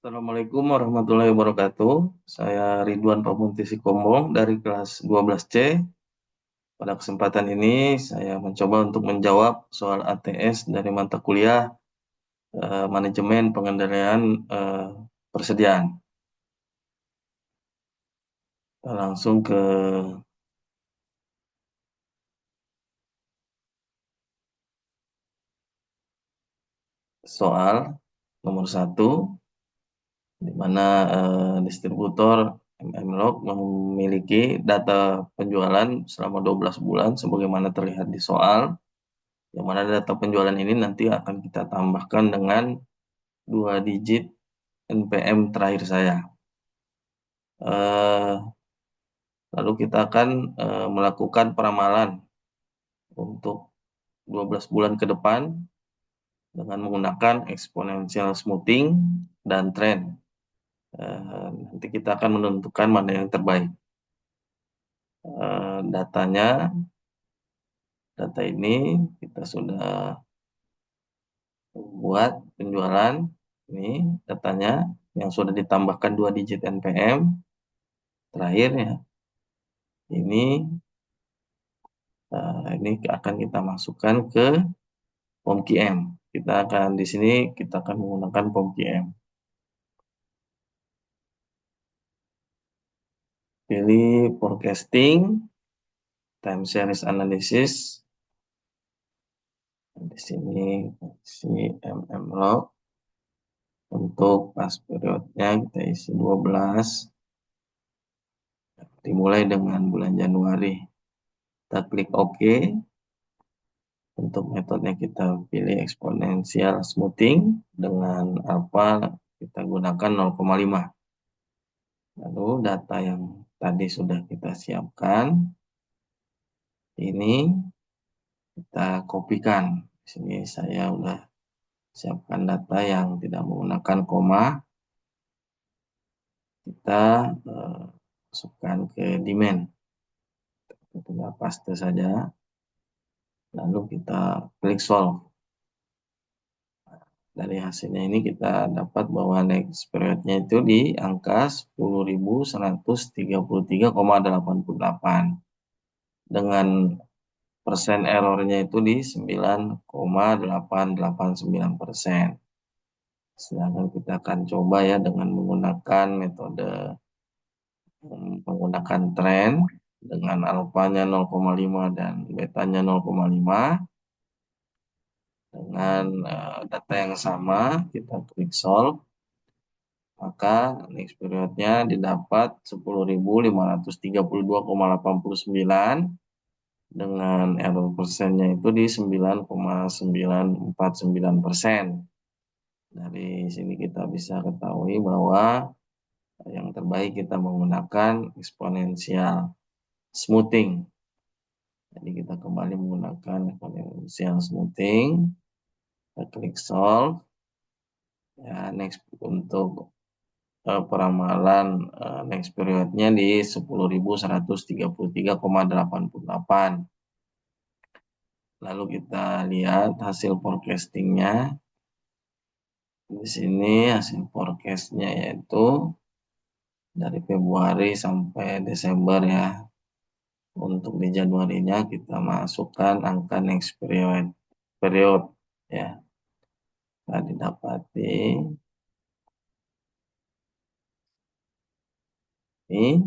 Assalamualaikum warahmatullahi wabarakatuh. Saya Ridwan Pamunti Sikombong dari kelas 12C. Pada kesempatan ini saya mencoba untuk menjawab soal ATS dari mata kuliah Manajemen Pengendalian Persediaan. Langsung ke soal nomor 1, di mana distributor MMLog memiliki data penjualan selama 12 bulan sebagaimana terlihat di soal, yang mana data penjualan ini nanti akan kita tambahkan dengan 2 digit NPM terakhir saya. Lalu kita akan melakukan peramalan untuk 12 bulan ke depan dengan menggunakan exponential smoothing dan trend. Nanti kita akan menentukan mana yang terbaik. Data ini kita sudah buat penjualan. Ini datanya yang sudah ditambahkan 2 digit NPM terakhir ya. Ini akan kita masukkan ke POMQM. Di sini kita akan menggunakan POMQM. Pilih forecasting, time series analysis. Di sini isi MMLog. Untuk pas periodnya kita isi 12. Dimulai dengan bulan Januari. Kita klik OK. Untuk metodenya kita pilih exponential smoothing dengan alpha kita gunakan 0,5. Lalu data yang tadi sudah kita siapkan ini kita kopikan. Di sini saya udah siapkan data yang tidak menggunakan koma. Kita masukkan ke demand. Kita tinggal paste saja. Lalu kita klik solve. Dari hasilnya ini kita dapat bahwa next periodnya itu di angka 10.133,88 dengan persen errornya itu di 9,889%. Sedangkan kita akan coba ya dengan menggunakan metode menggunakan tren dengan alfanya 0,5 dan betanya 0,5. Dengan data yang sama kita klik solve, maka next periodnya didapat 10.532,89 dengan error persennya itu di 9,949%. Dari sini kita bisa ketahui bahwa yang terbaik kita menggunakan exponential smoothing. Jadi kita kembali menggunakan exponential smoothing. Kita klik solve. Ya, next untuk peramalan next periodnya di 10.133,88. Lalu kita lihat hasil forecastingnya. Di sini hasil forecastnya yaitu dari Februari sampai Desember ya. Untuk di Januarinya kita masukkan angka next period ya. Nah, didapati ini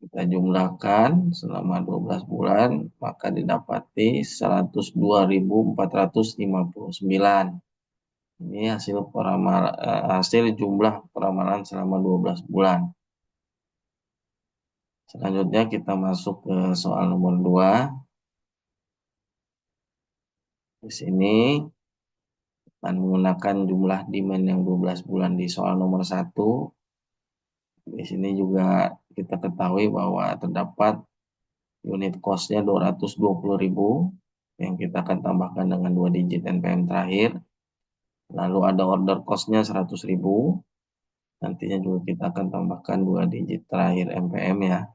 kita jumlahkan selama 12 bulan, maka didapati 102.459. Ini hasil jumlah peramalan selama 12 bulan. Selanjutnya kita masuk ke soal nomor 2. Di sini dan menggunakan jumlah demand yang 12 bulan di soal nomor 1. Di sini juga kita ketahui bahwa terdapat unit cost-nya 220.000 yang kita akan tambahkan dengan 2 digit NPM terakhir. Lalu ada order cost-nya 100.000. Nantinya juga kita akan tambahkan 2 digit terakhir NPM ya.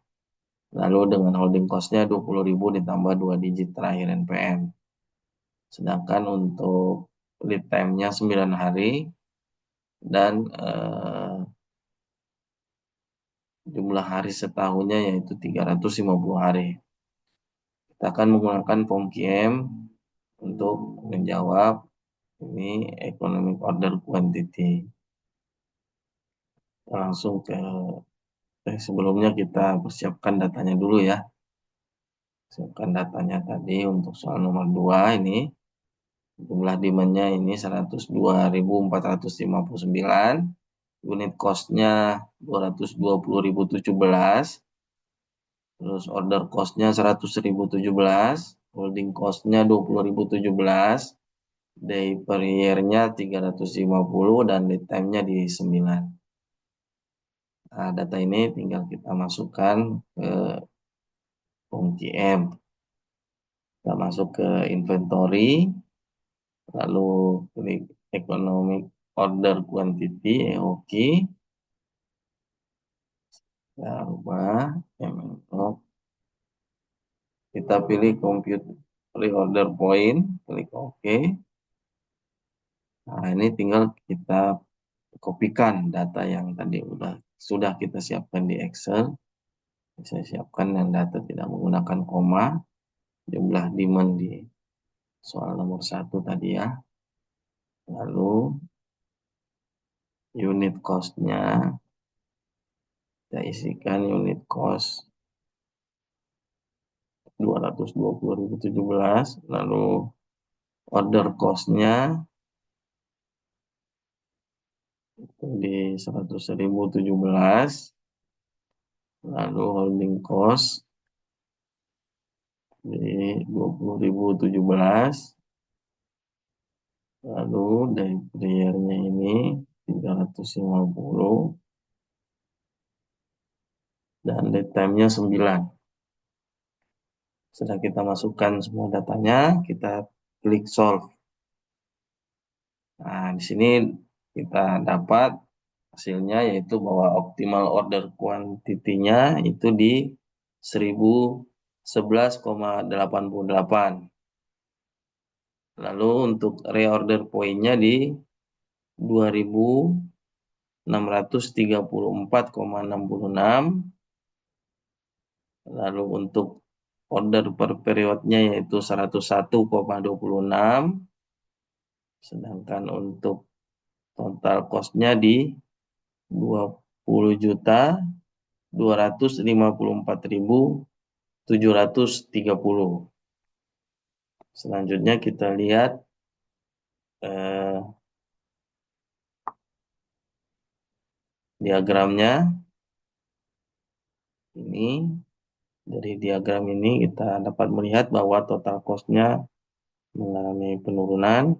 Lalu dengan holding cost-nya 20.000 ditambah 2 digit terakhir NPM. Sedangkan untuk lead time-nya 9 hari, dan jumlah hari setahunnya yaitu 350 hari. Kita akan menggunakan form QM untuk menjawab ini economic order quantity. Langsung ke sebelumnya kita persiapkan datanya dulu ya. Siapkan datanya tadi untuk soal nomor 2 ini. Jumlah demand-nya ini 102.459. Unit cost-nya 220.017. Terus order cost-nya 100.017. Holding cost-nya 20.017. Day per year-nya 350 dan lead time-nya di 9. Nah, data ini tinggal kita masukkan ke OMTM. Kita masuk ke inventory, lalu klik economic order quantity, EOQ. Kita ubah MNO. Kita pilih compute reorder point, klik OK. Nah, ini tinggal kita kopikan data yang tadi sudah kita siapkan di Excel. Saya siapkan yang data tidak menggunakan koma, jumlah demand di soal nomor 1 tadi ya. Lalu unit cost-nya kita isikan unit cost 220.017, lalu order cost-nya itu di 100.017, lalu holding cost di 20.017, lalu dari player-nya ini 350 dan lead time-nya 9. Setelah kita masukkan semua datanya, kita klik solve. Nah, di sini kita dapat hasilnya yaitu bahwa optimal order quantity-nya itu di 1011,88. Lalu untuk reorder point-nya di 2634,66. Lalu untuk order per periodnya yaitu 101,26. Sedangkan untuk total cost-nya di 20.254.730. Selanjutnya kita lihat diagramnya. Ini dari diagram ini kita dapat melihat bahwa total cost-nya mengalami penurunan.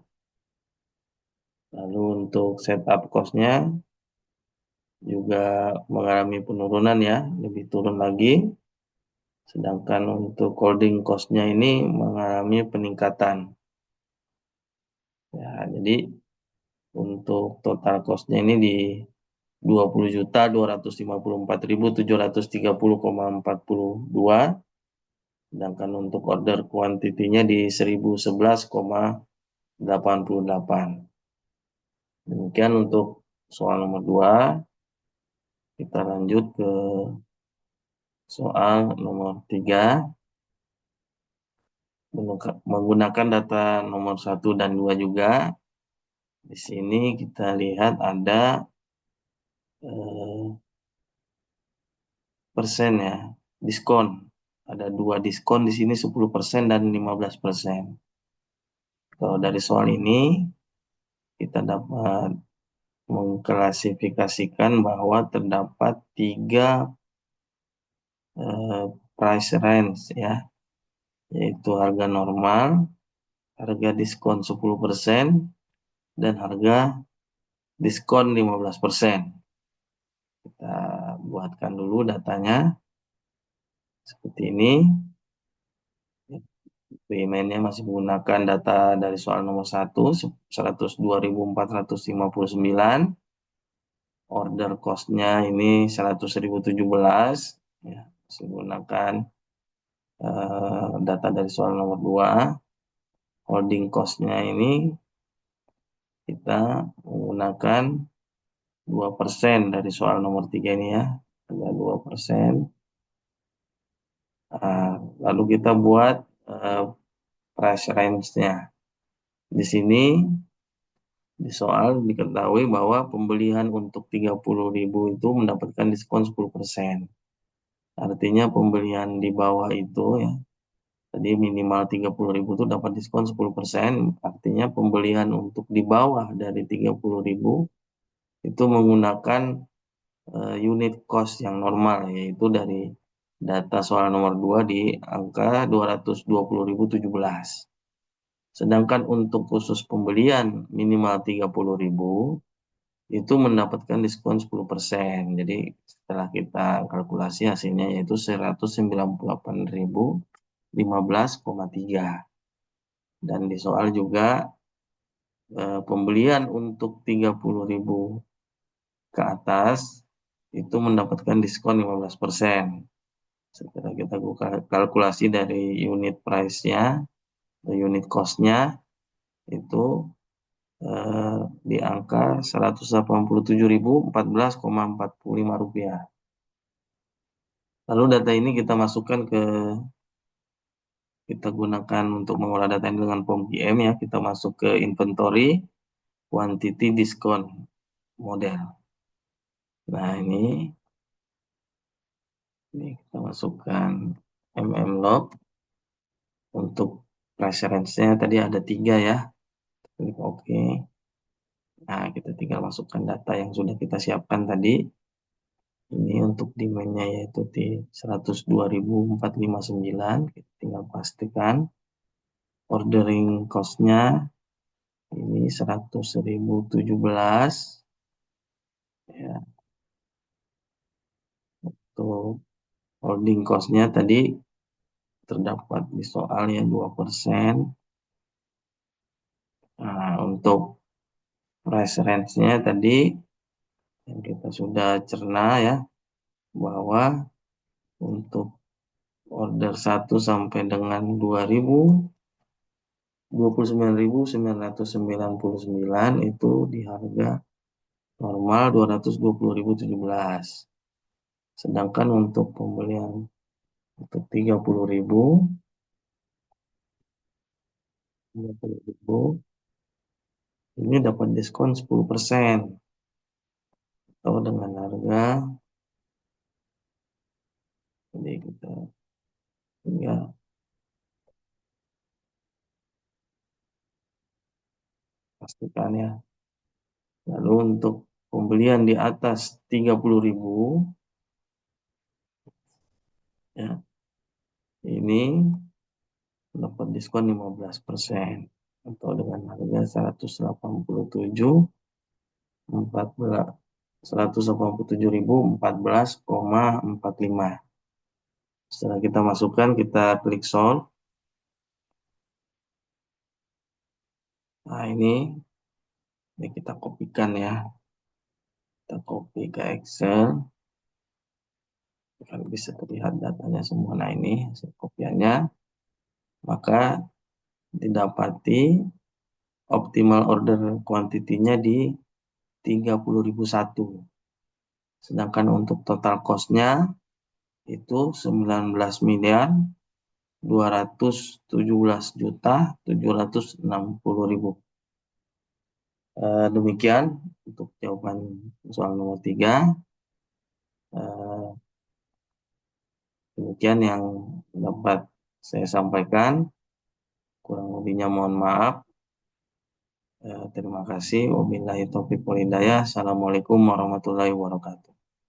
Lalu untuk setup cost-nya juga mengalami penurunan ya, lebih turun lagi. Sedangkan untuk holding cost-nya ini mengalami peningkatan. Ya, jadi untuk total cost-nya ini di 20.254.730,42. Sedangkan untuk order quantity-nya di 1011,88. Demikian untuk soal nomor 2. Kita lanjut ke soal nomor 3. Menggunakan data nomor 1 dan 2 juga. Di sini kita lihat ada persen ya, diskon. Ada 2 diskon di sini 10% dan 15%. Kalau dari soal ini kita dapat mengklasifikasikan bahwa terdapat 3 price range ya, yaitu harga normal, harga diskon 10%, dan harga diskon 15%. Kita buatkan dulu datanya seperti ini. Payment-nya masih menggunakan data dari soal nomor 1, 102.459. Order cost-nya ini 100.017. Ya, masih menggunakan data dari soal nomor 2. Holding cost-nya ini kita menggunakan 2% dari soal nomor 3 ini ya. Ada 2%. Nah, lalu kita buat eh, price range-nya. Di sini di soal diketahui bahwa pembelian untuk 30.000 itu mendapatkan diskon 10%. Artinya pembelian di bawah itu ya, tadi minimal 30.000 itu dapat diskon 10%. Artinya pembelian untuk di bawah dari 30.000 itu menggunakan unit cost yang normal, yaitu dari data soal nomor 2 di angka 220.017. Sedangkan untuk khusus pembelian minimal 30.000 itu mendapatkan diskon 10%. Jadi setelah kita kalkulasi hasilnya yaitu 198.015,3. Dan di soal juga pembelian untuk 30.000 ke atas itu mendapatkan diskon 15%. Setelah kita kalkulasi dari unit price-nya, unit cost-nya itu di angka 187.014,45 rupiah. Lalu data ini kita masukkan kita gunakan untuk mengolah data ini dengan POM-QM ya. Kita masuk ke inventory quantity discount model. Nah ini kita masukkan log untuk referensinya tadi ada 3 ya. Klik OK. Nah kita tinggal masukkan data yang sudah kita siapkan tadi. Ini untuk demand-nya yaitu di 102.459. Kita tinggal pastikan. Ordering cost-nya ini 100.017. Ya, untuk holding cost-nya tadi terdapat di soal ya 2%. Nah, untuk price range-nya tadi yang kita sudah cerna ya, bahwa untuk order 1 sampai dengan 29.999 itu di harga normal 220.017. Sedangkan untuk pembelian untuk 30.000 ini dapat diskon 10% atau dengan harga, jadi kita tinggal pastikan ya. Lalu untuk pembelian di atas 30.000 ya, ini dapat diskon 15% atau dengan harga 187.014,45. Setelah kita masukkan, kita klik solve. Nah ini kita kopikan ya. Kita copy ke Excel. Kan bisa terlihat datanya semua. Nah ini hasil kopiannya. Maka didapati optimal order quantity-nya di 30.001. Sedangkan untuk total cost-nya itu 19.217.760.000. Demikian untuk jawaban soal nomor 3. Demikian yang dapat saya sampaikan. Kurang lebihnya mohon maaf. Terima kasih. Wabillahi taufiq wal hidayah. Assalamualaikum warahmatullahi wabarakatuh.